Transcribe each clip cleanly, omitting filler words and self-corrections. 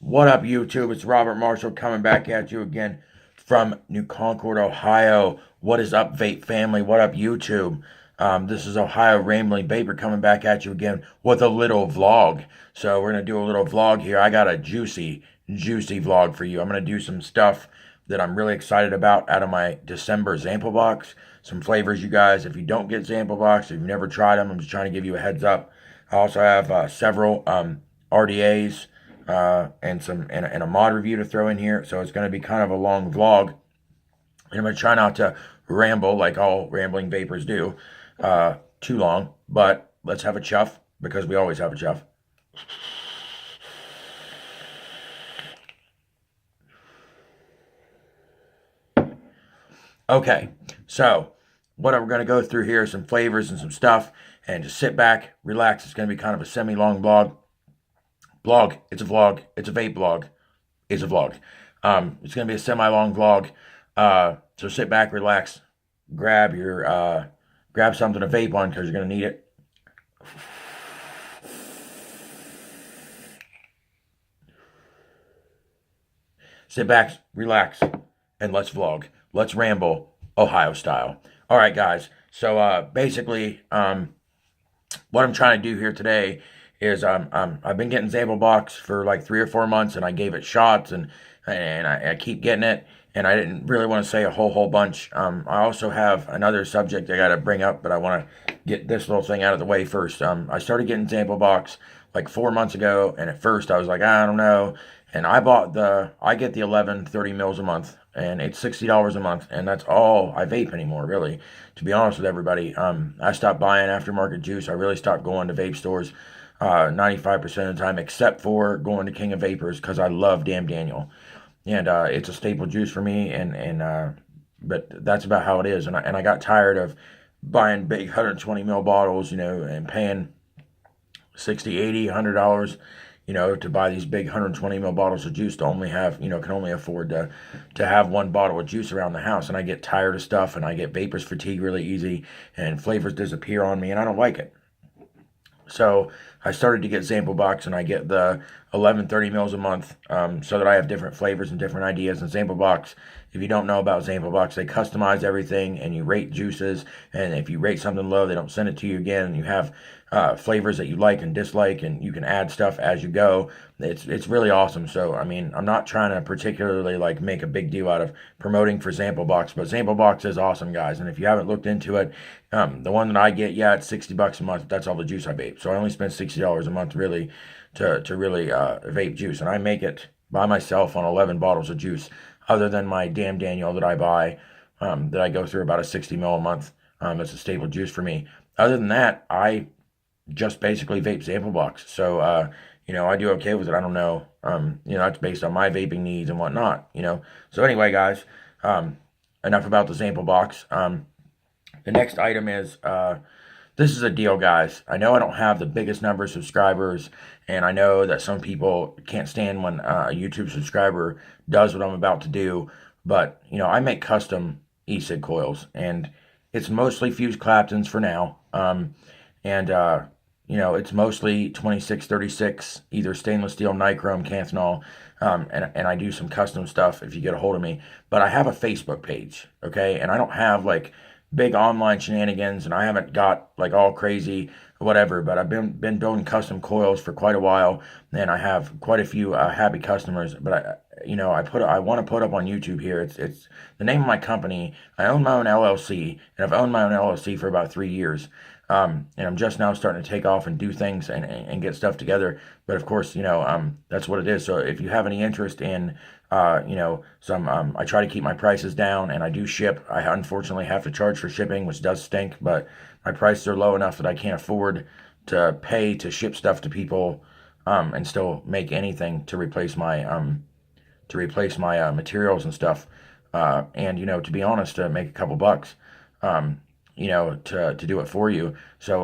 What up, YouTube? It's Robert Marshall coming back at you again from New Concord, Ohio. What is up, vape family? What up, YouTube? This is Ohio Rambling Vapor coming back at you again with a little vlog. So we're going to do a little vlog here. I got a juicy vlog for you. I'm going to do some stuff that I'm really excited about out of my December sample box. Some flavors, you guys. If you don't get sample box, if you've never tried them, I'm just trying to give you a heads up. I also have several RDAs and a mod review to throw in here. So it's going to be kind of a long vlog. And I'm going to try not to ramble like all rambling vapors do too long. But let's have a chuff because we always have a chuff. Okay, so what we're going to go through here is some flavors and some stuff. And just sit back, relax. It's going to be kind of a semi-long vlog. It's a vlog. It's a vape vlog. It's a vlog. It's going to be a semi-long vlog. So sit back, relax, grab something to vape on because you're going to need it. Sit back, relax, and let's vlog. Let's ramble, Ohio style. All right, guys. So basically, what I'm trying to do here today is I've been getting Zample Box for like 3 or 4 months, and I gave it shots, and I keep getting it, and I didn't really want to say a whole bunch. I also have another subject I got to bring up, but I want to get this little thing out of the way first. I started getting Zample Box like 4 months ago, and at first I was like, I don't know, and I get the 11 30 mils a month, and it's $60 a month, and that's all I vape anymore, really, to be honest with everybody. I stopped buying aftermarket juice. I really stopped going to vape stores 95% of the time, except for going to King of Vapors, because I love Damn Daniel, and it's a staple juice for me, but that's about how it is, and I got tired of buying big 120 ml bottles, and paying 60, 80, $100, to buy these big 120 ml bottles of juice to only have, can only afford to have one bottle of juice around the house. And I get tired of stuff, and I get vapors fatigue really easy, and flavors disappear on me, and I don't like it. So I started to get Zample Box, and I get the 11 30 mils a month, so that I have different flavors and different ideas. And Zample Box, if you don't know about Zample Box, they customize everything, and you rate juices, and if you rate something low, they don't send it to you again, and you have flavors that you like and dislike, and you can add stuff as you go. It's really awesome. So I mean, I'm not trying to particularly like make a big deal out of promoting for Zample Box, but Zample Box is awesome, guys. And if you haven't looked into it, the one that I get, yeah, it's $60 a month. That's all the juice I vape. So I only spend $60 a month really to really vape juice, and I make it by myself on 11 bottles of juice, other than my Damn Daniel that I buy, that I go through about a 60 mil a month. It's a staple juice for me. Other than that, I just basically vape Zample Box. So, I do okay with it. I don't know. That's based on my vaping needs and whatnot. So anyway, guys, enough about the Zample Box. The next item is, this is a deal, guys. I know I don't have the biggest number of subscribers, and I know that some people can't stand when a YouTube subscriber does what I'm about to do, but, I make custom e-cig coils, and it's mostly fused Claptons for now, it's mostly 2636, either stainless steel, nichrome, canthanol, and I do some custom stuff if you get a hold of me, but I have a Facebook page, okay, and I don't have, like, big online shenanigans, and I haven't got like all crazy whatever, but I've been building custom coils for quite a while, and I have quite a few happy customers. But I want to put up on YouTube here. It's the name of my company. I own my own LLC, and I've owned my own LLC for about 3 years. And I'm just now starting to take off and do things and get stuff together. But of course, that's what it is. So if you have any interest in, I try to keep my prices down, and I do ship. I unfortunately have to charge for shipping, which does stink, but my prices are low enough that I can't afford to pay to ship stuff to people, and still make anything to replace my materials and stuff. And to be honest, to make a couple bucks. To do it for you. So,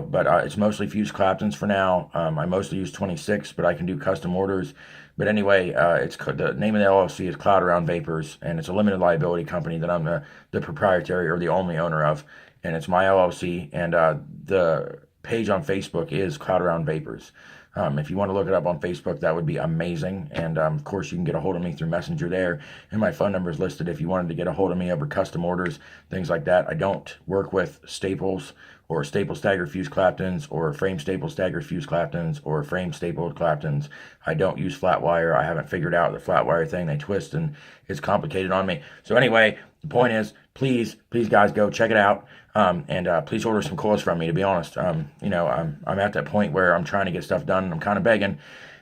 but it's mostly fused Claptons for now. I mostly use 26, but I can do custom orders. But anyway, the name of the LLC is Cloud Around Vapors, and it's a limited liability company that I'm the proprietary or the only owner of, and it's my LLC, and the page on Facebook is Cloud Around Vapors. If you want to look it up on Facebook, that would be amazing. And of course, you can get a hold of me through Messenger there. And my phone number is listed if you wanted to get a hold of me over custom orders, things like that. I don't work with staples or staple staggered fused Claptons or frame staple staggered fused Claptons or frame stapled Claptons. I don't use flat wire. I haven't figured out the flat wire thing. They twist and it's complicated on me. So anyway, the point is, please guys, go check it out. And please order some coils from me, to be honest. You know, I'm at that point where I'm trying to get stuff done and I'm kind of begging,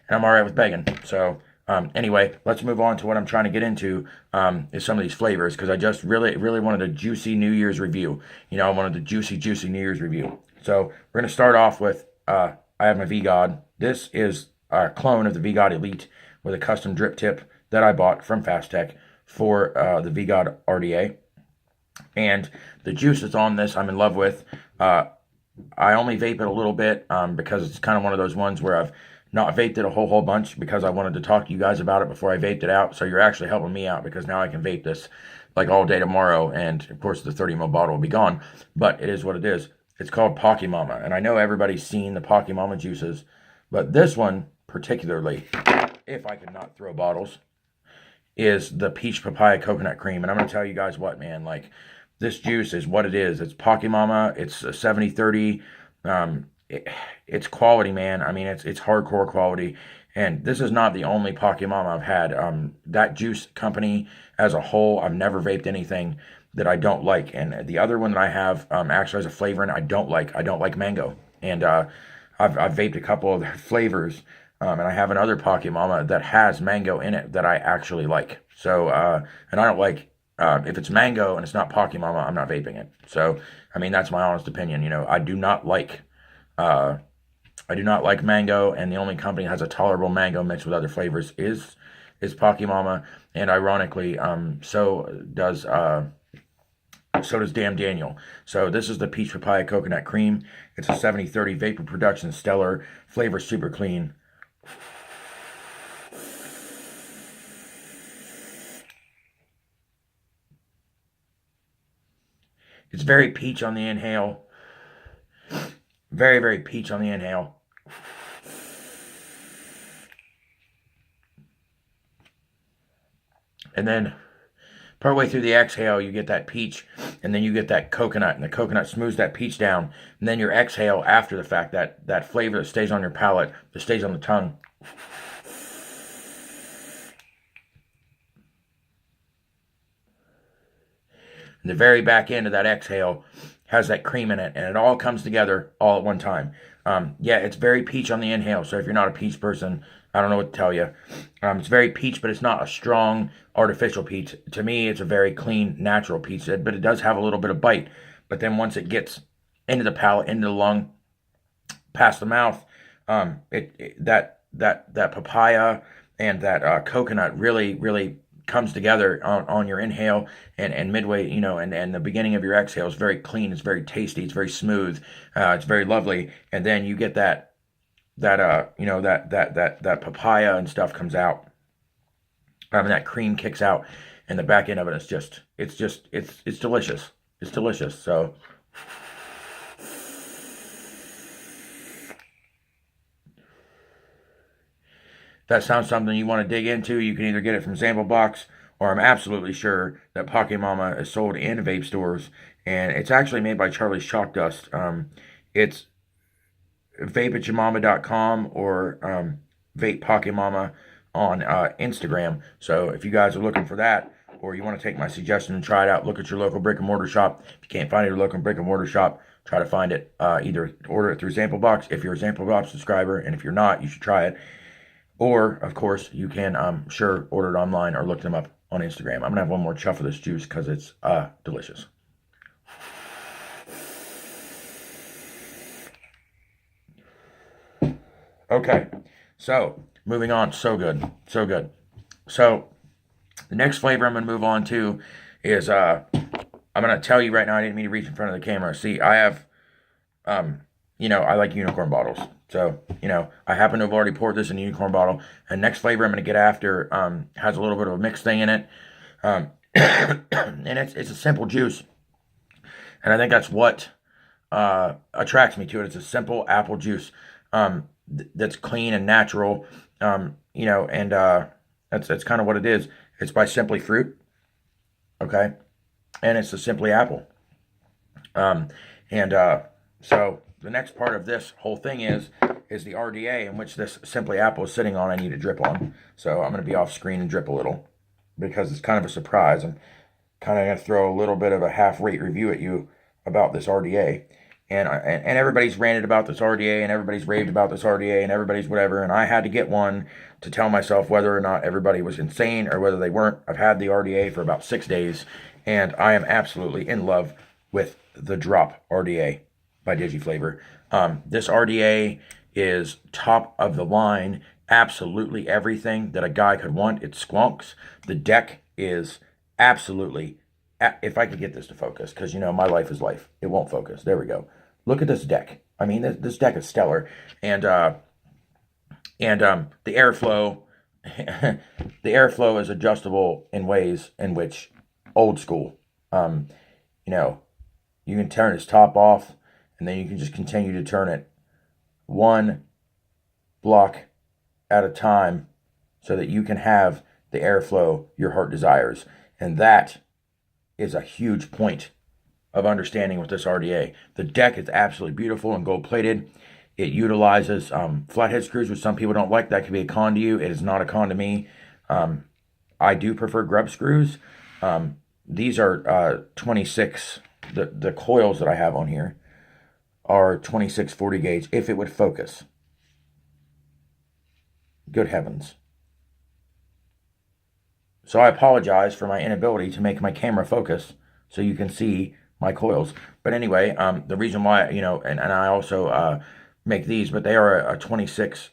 and I'm all right with begging. So anyway, let's move on to what I'm trying to get into, is some of these flavors, because I just really wanted a juicy New Year's review. You know, I wanted a juicy New Year's review. So we're going to start off with, I have my V-God. This is a clone of the V-God Elite with a custom drip tip that I bought from Fast Tech for the V-God RDA. And the juice that's on this, I'm in love with. I only vape it a little bit because it's kind of one of those ones where I've not vaped it a whole bunch because I wanted to talk to you guys about it before I vaped it out. So you're actually helping me out because now I can vape this like all day tomorrow. And of course, the 30 ml bottle will be gone. But it is what it is. It's called Pocky Mama. And I know everybody's seen the Pocky Mama juices. But this one particularly, if I could not throw bottles, is the peach papaya coconut cream. And I'm going to tell you guys what, man, like, this juice is what it is. It's Pocky Mama. It's a 70-30. It's quality, man. I mean, it's hardcore quality. And this is not the only Pocky Mama I've had. That juice company as a whole, I've never vaped anything that I don't like. And the other one that I have actually has a flavor in it I don't like. I don't like mango. And I've vaped a couple of their flavors. And I have another Pocky Mama that has mango in it that I actually like. So, and I don't like, if it's mango and it's not Pocky Mama, I'm not vaping it. So, I mean, that's my honest opinion. You know, I do not like mango, and the only company that has a tolerable mango mixed with other flavors is Pocky Mama. And ironically, so does Damn Daniel. So this is the peach papaya coconut cream. It's a 70-30 vapor production, stellar flavor, super clean. It's very peach on the inhale. Very peach on the inhale. And then partway through the exhale, you get that peach, and then you get that coconut, and the coconut smooths that peach down. And then your exhale after the fact, that flavor that stays on your palate, that stays on the tongue. And the very back end of that exhale has that cream in it, and it all comes together all at one time. Yeah, it's very peach on the inhale, so if you're not a peach person, I don't know what to tell you. It's very peach, but it's not a strong artificial peach. To me, it's a very clean, natural peach, but it does have a little bit of bite. But then once it gets into the palate, into the lung, past the mouth, that papaya and that coconut really comes together on your inhale, and midway, you know, and the beginning of your exhale is very clean, it's very tasty, it's very smooth, it's very lovely. And then you get that papaya and stuff comes out, and that cream kicks out, and the back end of it is it's delicious. It's delicious. So if that sounds something you want to dig into, you can either get it from Zample Box, or I'm absolutely sure that Pocky Mama is sold in vape stores, and it's actually made by Charlie's Chalk Dust. It's vapeatyourmama.com or Vape Pocky Mama on Instagram. So if you guys are looking for that, or you want to take my suggestion and try it out, look at your local brick and mortar shop. If you can't find it at your local brick and mortar shop, try to find it. Either order it through Zample Box if you're a Zample Box subscriber, and if you're not, you should try it. Or, of course, you can, sure, order it online or look them up on Instagram. I'm going to have one more chuff of this juice because it's delicious. Okay, so moving on. So good. So good. So the next flavor I'm going to move on to is, I'm going to tell you right now, I didn't mean to reach in front of the camera. See, I have, you know, I like unicorn bottles. So, you know, I happen to have already poured this in a unicorn bottle. And next flavor I'm going to get after has a little bit of a mixed thing in it. And it's a simple juice. And I think that's what attracts me to it. It's a simple apple juice. that's clean and natural. You know, and that's kind of what it is. It's by Simply Fruit, okay, and it's the Simply Apple. Um, and so the next part of this whole thing is the RDA, in which this Simply Apple is sitting on. I need to drip on, so I'm going to be off screen and drip a little because it's kind of a surprise. I'm kind of going to throw a little bit of a half-rate review at you about this RDA. And everybody's ranted about this RDA, and everybody's raved about this RDA, and everybody's whatever, and I had to get one to tell myself whether or not everybody was insane or whether they weren't. I've had the RDA for about 6 days, and I am absolutely in love with the Drop RDA by DigiFlavor. This RDA is top of the line, absolutely everything that a guy could want. It squonks. The deck is absolutely, if I could get this to focus, because, you know, my life is life. It won't focus. There we go. Look at this deck. I mean, this deck is stellar. And the airflow, the airflow is adjustable in ways in which old school. You know, you can turn its top off, and then you can just continue to turn it one block at a time so that you can have the airflow your heart desires. And that is a huge point of understanding with this RDA. The deck is absolutely beautiful and gold plated. It utilizes flathead screws, which some people don't like. That could be a con to you. It is not a con to me. I do prefer grub screws. These are 26. The coils that I have on here are 26 40 gauge if it would focus. Good heavens. So I apologize for my inability to make my camera focus so you can see my coils. But anyway, the reason why, you know, and I also make these, but they are a 26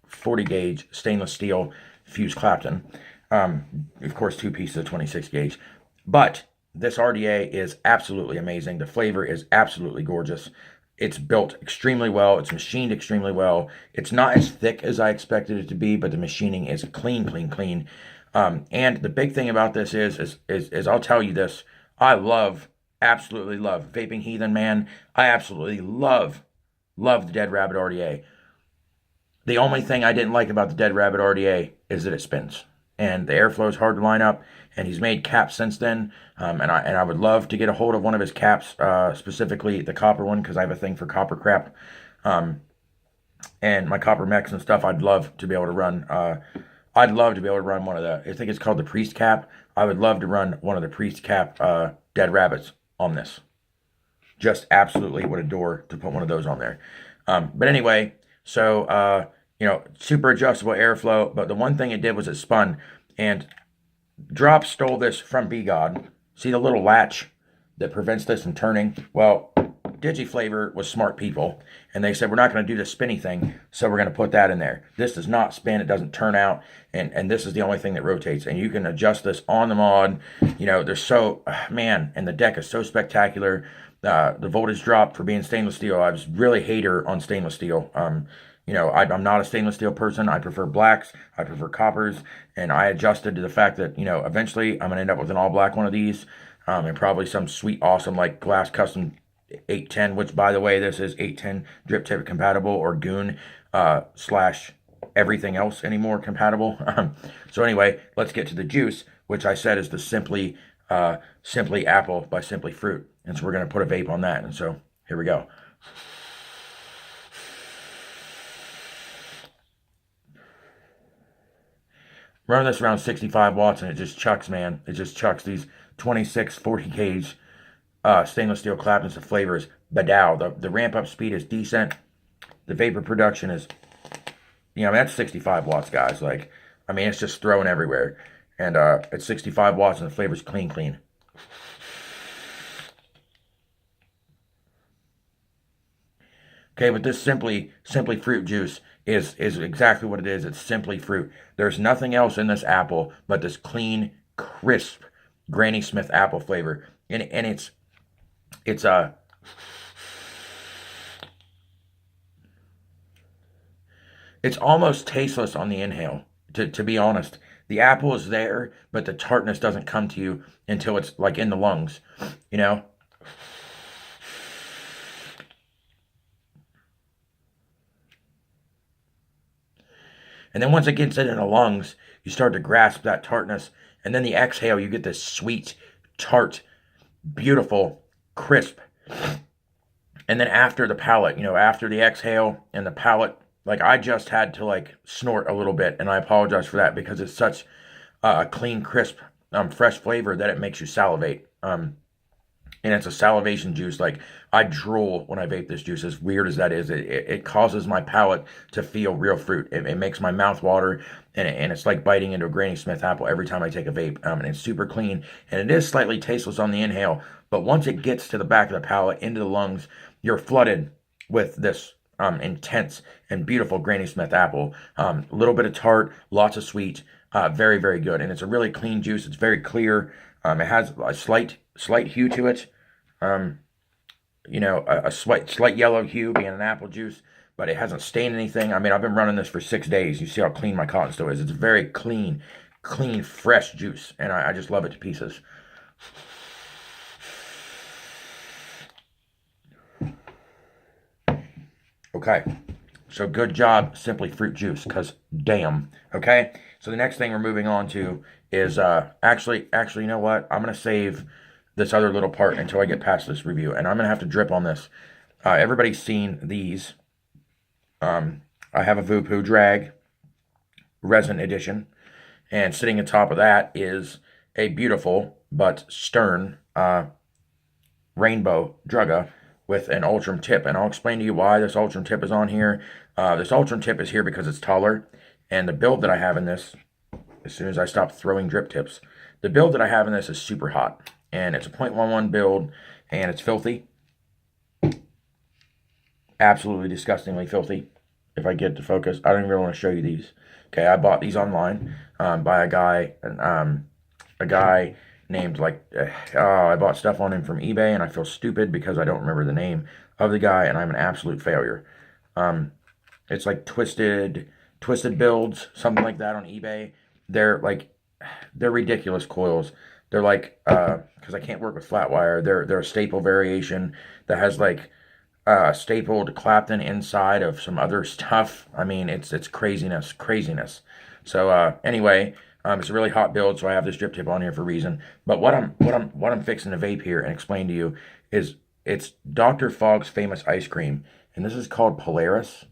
40 gauge stainless steel fused Clapton. Of course, 2 pieces of 26 gauge. But this RDA is absolutely amazing. The flavor is absolutely gorgeous. It's built extremely well. It's machined extremely well. It's not as thick as I expected it to be, but the machining is clean, clean, clean. And the big thing about this is I'll tell you this. I absolutely love Vaping Heathen, man. I absolutely love the Dead Rabbit RDA. The only thing I didn't like about the Dead Rabbit RDA is that it spins. And the airflow is hard to line up. And he's made caps since then. And I would love to get a hold of one of his caps, specifically the copper one, because I have a thing for copper crap. And my copper mechs and stuff, I'd love to be able to run. I'd love to be able to run one of the, I think it's called the Priest Cap. I would love to run one of the Priest Cap Dead Rabbits on this. Just absolutely would adore to put one of those on there. But anyway, so, you know, super adjustable airflow. But the one thing it did was it spun. And Drop stole this from BGod. See the little latch that prevents this from turning? Well, DigiFlavor was smart people, and they said, we're not going to do the spinny thing, so we're going to put that in there. This does not spin. It doesn't turn out, and this is the only thing that rotates, and you can adjust this on the mod. You know, they're so, man, and the deck is so spectacular. The voltage drop for being stainless steel, I was really hater on stainless steel. You know, I'm not a stainless steel person. I prefer blacks. I prefer coppers, and I adjusted to the fact that, you know, eventually I'm going to end up with an all-black one of these, and probably some sweet, awesome, like, glass custom 810, which, by the way, this is 810 drip tip compatible, or goon slash everything else anymore compatible. So anyway, let's get to the juice, which I said is the Simply Apple by Simply Fruit. And so we're going to put a vape on that. And so here we go. Run this around 65 watts, and it just chucks, man. It just chucks these 26 40 gauge stainless steel Claptons. The flavors badow. The ramp up speed is decent. The vapor production is, you know, that's 65 watts, guys. Like, I mean, it's just throwing everywhere. And it's 65 watts, and the flavor's clean, clean. Okay, but this Simply Fruit juice is exactly what it is. It's Simply Fruit. There's nothing else in this apple but this clean, crisp Granny Smith apple flavor. And it's almost tasteless on the inhale, to be honest. The apple is there, but the tartness doesn't come to you until it's like in the lungs, you know? And then once it gets into the lungs, you start to grasp that tartness. And then the exhale, you get this sweet, tart, beautiful, crisp. And then after the palate, after the exhale and the palate, like I just had to like snort a little bit, and I apologize for that because it's such a clean, crisp, fresh flavor that it makes you salivate. And it's a salivation juice. Like I drool when I vape this juice. As weird as that is, it causes my palate to feel real fruit. It makes my mouth water, and it's like biting into a Granny Smith apple every time I take a vape. And it's super clean, and it is slightly tasteless on the inhale. But once it gets to the back of the palate, into the lungs, you're flooded with this intense and beautiful Granny Smith apple. A little bit of tart, lots of sweet, very, very good. And it's a really clean juice. It's very clear. It has a slight hue to it. A slight yellow hue being an apple juice, but it hasn't stained anything. I mean, I've been running this for 6 days. You see how clean my cotton still is. It's very clean, fresh juice, and I just love it to pieces. Okay, so good job, Simply Fruit Juice, because damn. Okay, so the next thing we're moving on to is, actually, you know what? I'm going to save this other little part until I get past this review, and I'm going to have to drip on this. Everybody's seen these. I have a Voopoo Drag Resin Edition, and sitting on top of that is a beautiful but stern Rainbow Drugga with an Ultram tip, and I'll explain to you why this Ultram tip is on here. This Ultram tip is here because it's taller, and the build that I have in this, as soon as I stop throwing drip tips, the build that I have in this is super hot, and it's a 0.11 build, and it's filthy. Absolutely disgustingly filthy. If I get to focus, I don't even really want to show you these. Okay, I bought these online by a guy named I bought stuff on him from eBay, and I feel stupid because I don't remember the name of the guy, and I'm an absolute failure. It's like twisted builds, something like that on eBay. They're ridiculous coils. They're like, because I can't work with flat wire, they're a staple variation that has like stapled Clapton inside of some other stuff. I mean, it's craziness. So anyway, it's a really hot build, so I have this drip tip on here for a reason. But what I'm fixing to vape here and explain to you is it's Dr. Fogg's famous ice cream, and this is called Polaris,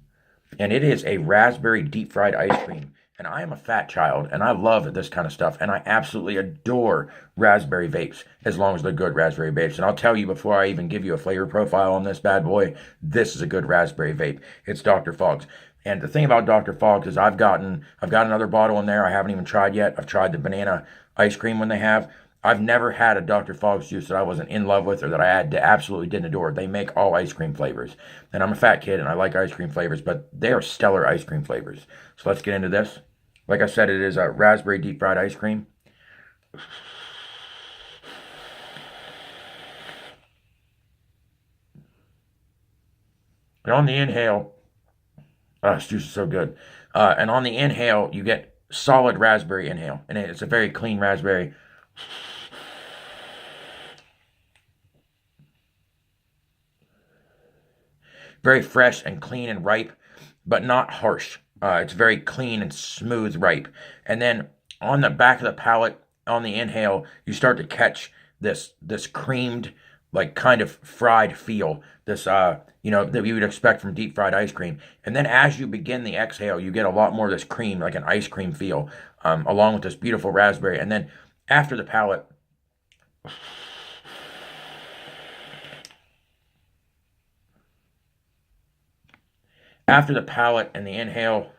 and it is a raspberry deep fried ice cream. And I am a fat child, and I love this kind of stuff, and I absolutely adore raspberry vapes, as long as they're good raspberry vapes. And I'll tell you before I even give you a flavor profile on this bad boy, this is a good raspberry vape. It's Dr. Fogg's. And the thing about Dr. Fogg's is I've got another bottle in there I haven't even tried yet. I've tried the banana ice cream when they have. I've never had a Dr. Fogg's juice that I wasn't in love with or that I absolutely didn't adore. They make all ice cream flavors. And I'm a fat kid and I like ice cream flavors, but they are stellar ice cream flavors. So let's get into this. Like I said, it is a raspberry deep fried ice cream. And on the inhale, this juice is so good. And on the inhale, you get solid raspberry inhale. And it's a very clean raspberry. Very fresh and clean and ripe, but not harsh. It's very clean and smooth ripe. And then on the back of the palate, on the inhale, you start to catch this creamed, like kind of fried feel. This, that you would expect from deep fried ice cream. And then as you begin the exhale, you get a lot more of this cream, like an ice cream feel, along with this beautiful raspberry. And then after the palate, and the inhale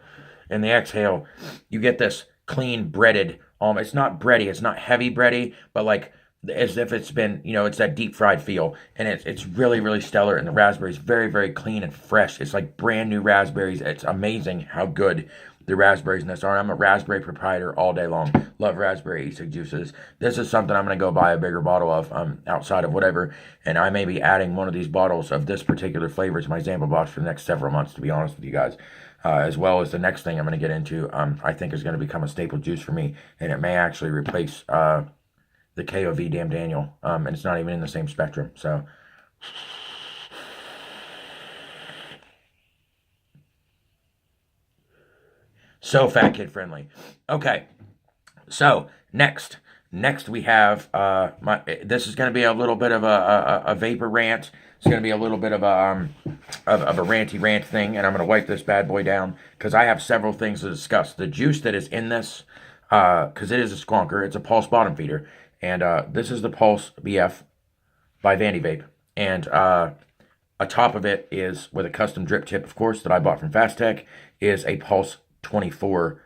and the exhale, you get this clean breaded, it's not bready, it's not heavy bready, but like as if it's been, it's that deep fried feel. And it's really, really stellar. And the raspberry is very, very clean and fresh. It's like brand new raspberries. It's amazing how good the raspberries in this are. I'm a raspberry proprietor all day long. Love raspberry e-cig juices. This is something I'm going to go buy a bigger bottle of outside of whatever. And I may be adding one of these bottles of this particular flavor to my sample box for the next several months, to be honest with you guys. As well as the next thing I'm going to get into, I think is going to become a staple juice for me. And it may actually replace the KOV Damn Daniel. And it's not even in the same spectrum. So fat kid friendly. Okay, so next we have this is going to be a little bit of a vapor rant. It's going to be a little bit of a ranty rant thing, and I'm going to wipe this bad boy down because I have several things to discuss. The juice that is in this, because it is a squonker, it's a pulse bottom feeder, and this is the Pulse BF by Vandy Vape, and atop of it is, with a custom drip tip, of course, that I bought from Fast Tech, is a Pulse 24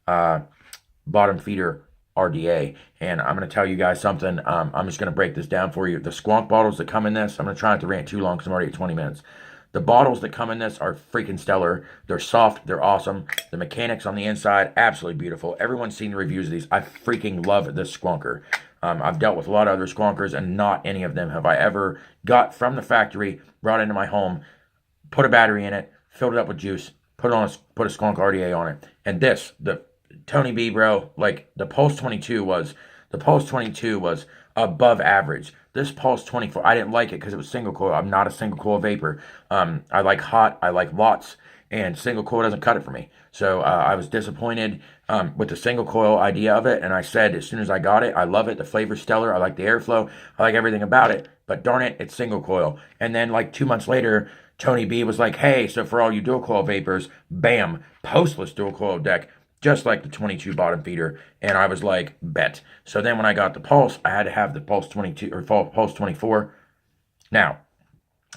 bottom feeder RDA. And I'm going to tell you guys something. I'm just going to break this down for you. The squonk bottles that come in this, I'm going to try not to rant too long because I'm already at 20 minutes. The bottles that come in this are freaking stellar. They're soft. They're awesome. The mechanics on the inside, absolutely beautiful. Everyone's seen the reviews of these. I freaking love this squonker. I've dealt with a lot of other squonkers, and not any of them have I ever got from the factory, brought into my home, put a battery in it, filled it up with juice, put a squonk RDA on it. And this, the Tony B, bro, like the Pulse 22 was above average. This Pulse 24, I didn't like it because it was single coil. I'm not a single coil vapor. I like hot, I like lots, and single coil doesn't cut it for me. So I was disappointed with the single coil idea of it, and I said as soon as I got it, I love it. The flavor's stellar. I like the airflow. I like everything about it. But darn it, it's single coil. And then like 2 months later, Tony B was like, hey, so for all you dual coil vapors, bam, postless dual coil deck, just like the 22 bottom feeder. And I was like, bet. So then when I got the Pulse, I had to have the Pulse 22 or Pulse 24. Now,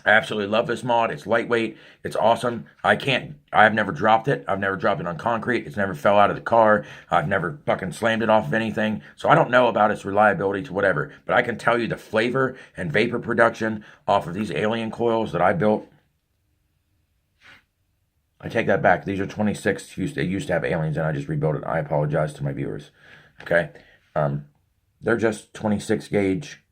I absolutely love this mod. It's lightweight. It's awesome. I've never dropped it. I've never dropped it on concrete. It's never fell out of the car. I've never fucking slammed it off of anything. So I don't know about its reliability to whatever. But I can tell you the flavor and vapor production off of these alien coils that I built. I take that back. These are 26. They used to have aliens, and I just rebuilt it. I apologize to my viewers. Okay? They're just 26 gauge,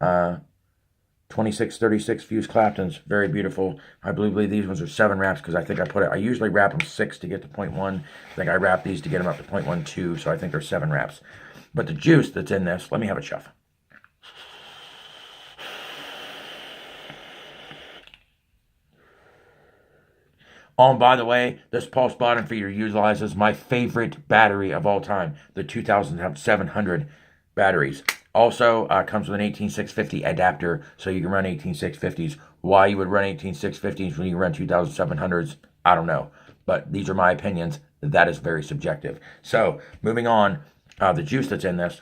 2636 fuse Claptons. Very beautiful. I believe these ones are 7 wraps because I think I usually wrap them 6 to get to 0.1. I think I wrap these to get them up to 0.12, so I think they're 7 wraps. But the juice that's in this, let me have a chuff. Oh, and by the way, this Pulse bottom feeder utilizes my favorite battery of all time, the 2700 batteries. Also, comes with an 18650 adapter, so you can run 18650s. Why you would run 18650s when you run 2700s, I don't know. But these are my opinions. That is very subjective. So, moving on, the juice that's in this.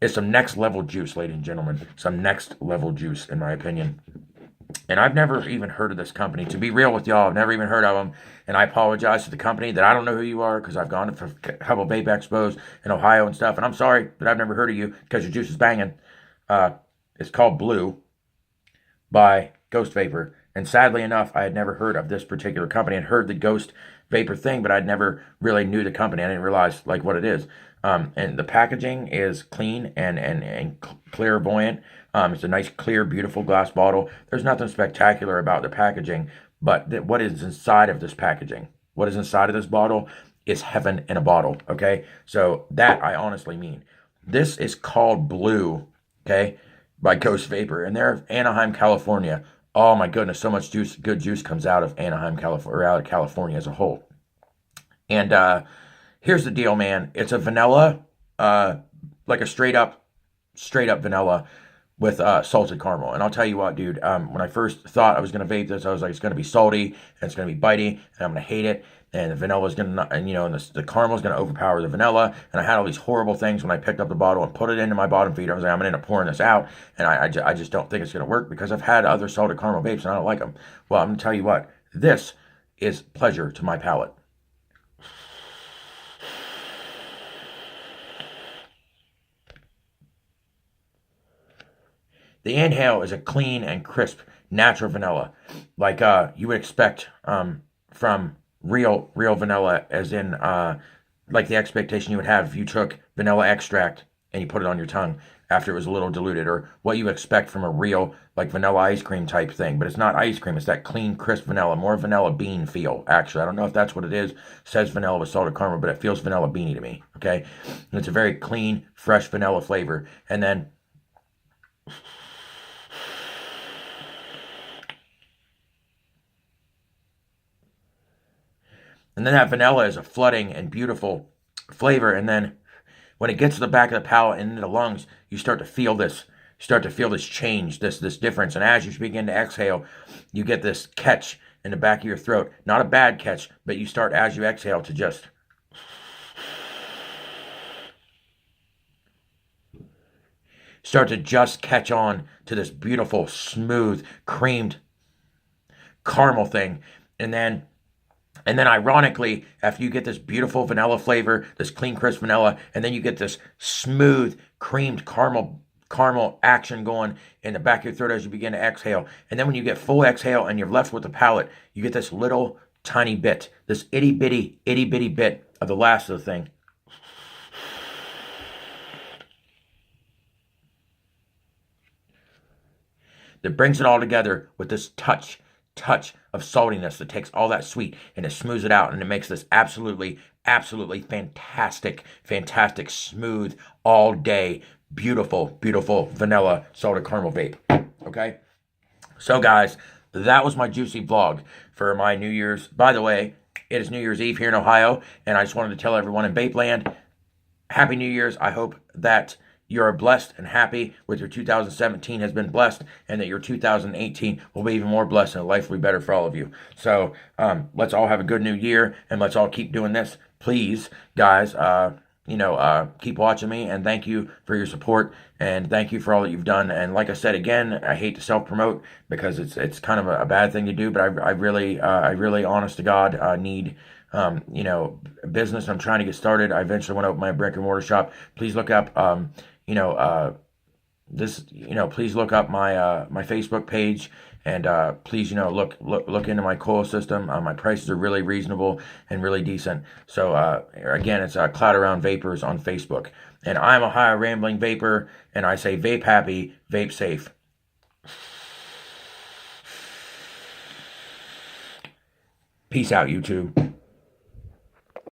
Is some next level juice, ladies and gentlemen. Some next level juice, in my opinion. And I've never even heard of this company. To be real with y'all, I've never even heard of them. And I apologize to the company that I don't know who you are because I've gone to a couple vape expos in Ohio and stuff. And I'm sorry that I've never heard of you because your juice is banging. It's called Blue by Ghost Vapor. And sadly enough, I had never heard of this particular company. I'd heard the Ghost Vapor thing, but I'd never really knew the company. I didn't realize like what it is. And the packaging is clean and clairvoyant. It's a nice, clear, beautiful glass bottle. There's nothing spectacular about the packaging, but what is inside of this packaging, what is inside of this bottle is heaven in a bottle, okay? So that I honestly mean. This is called Blue, okay, by Ghost Vapor, and they're Anaheim, California. Oh my goodness, so much juice, good juice comes out of Anaheim, California, or out of California as a whole. And here's the deal, man. It's a vanilla, like a straight up vanilla with salted caramel. And I'll tell you what, dude, when I first thought I was going to vape this, I was like, it's going to be salty, and it's going to be bitey, and I'm going to hate it, and the vanilla's going to, and the caramel's going to overpower the vanilla, and I had all these horrible things when I picked up the bottle and put it into my bottom feeder. I was like, I'm going to end up pouring this out, and I just don't think it's going to work because I've had other salted caramel vapes, and I don't like them. Well, I'm going to tell you what, this is pleasure to my palate. The inhale is a clean and crisp, natural vanilla, like you would expect from real vanilla, as in like the expectation you would have if you took vanilla extract and you put it on your tongue after it was a little diluted, or what you expect from a real like vanilla ice cream type thing. But it's not ice cream; it's that clean, crisp vanilla, more vanilla bean feel. Actually, I don't know if that's what it is. It says vanilla with salted caramel, but it feels vanilla beany to me. Okay, and it's a very clean, fresh vanilla flavor, and then And then that vanilla is a flooding and beautiful flavor. And then when it gets to the back of the palate and into the lungs, you start to feel this. You start to feel this change, this difference. And as you begin to exhale, you get this catch in the back of your throat. Not a bad catch, but you start, as you exhale, to just start to just catch on to this beautiful, smooth, creamed caramel thing. And then ironically, after you get this beautiful vanilla flavor, this clean, crisp vanilla, and then you get this smooth, creamed caramel action going in the back of your throat as you begin to exhale. And then when you get full exhale and you're left with the palate, you get this little tiny bit, this itty bitty bit of the last of the thing. That brings it all together with this touch of saltiness that takes all that sweet and it smooths it out, and it makes this absolutely fantastic, smooth, all day, beautiful vanilla salted caramel vape. Okay? So guys, that was my juicy vlog for my New Year's. By the way, it is New Year's Eve here in Ohio, and I just wanted to tell everyone in Vape Land, Happy New Year's. I hope that you're blessed and happy with your 2017 has been blessed, and that your 2018 will be even more blessed, and life will be better for all of you. So let's all have a good new year, and let's all keep doing this. Please, guys, keep watching me, and thank you for your support, and thank you for all that you've done. And like I said, again, I hate to self-promote because it's kind of a bad thing to do, but I really, honest to God, need business. I'm trying to get started. I eventually want to open my brick and mortar shop. Please look up, please look up my Facebook page, and please, look into my coil system. My prices are really reasonable and really decent. So again, it's Cloud Around Vapors on Facebook, and I'm Ohio Rambling Vapor, and I say vape happy, vape safe. Peace out, YouTube.